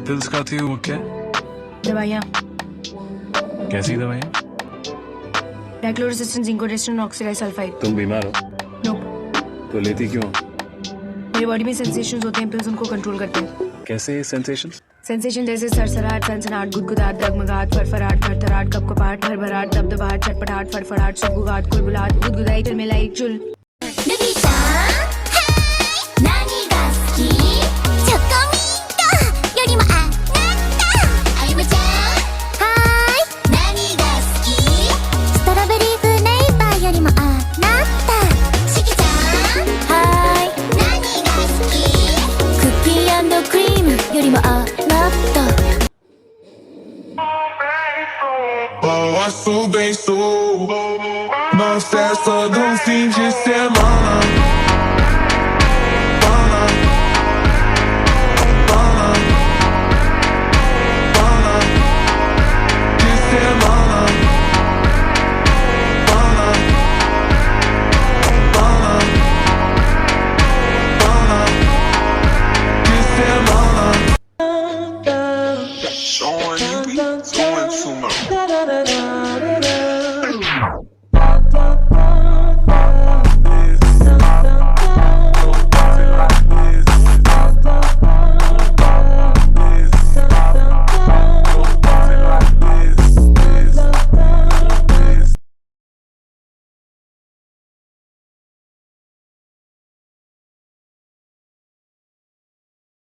Pills खाती हो वो क्या? दवाइयाँ कैसी दवाइयाँ? डाइक्लोरोसिस्टिन जिंकोडेस्टिन ऑक्सीडाइसल्फाइड। तुम बीमार हो नोप। तो लेती क्यों? मेरी बॉडी में सेंसेशंस होते हैं, पिल्स उनको कंट्रोल करते हैं। कैसे सेंसेशन? सेंसेशन जैसे सरसराहट, सनसनाहट, गुदगुदाहट, डगमगाहट, फरफराहट, थरथराहट, कपकपाहट, भरभराहट, दबदबाहट, छटपटाहट, फड़फड़ाहट, सुगबुगाहट, कुलबुलाहट, गुदगुदाई, तिलमिलाई, चुल। ルビーちゃん、何が好き？チョコミントよりもあなた。あゆむちゃん、はーい、何が好き？ストロベリーフレーバーよりもあなた。しきちゃん、はーい、何が好き？クッキー&クリームよりもあなた。 Posso bem sou, não cessa de fim de semana.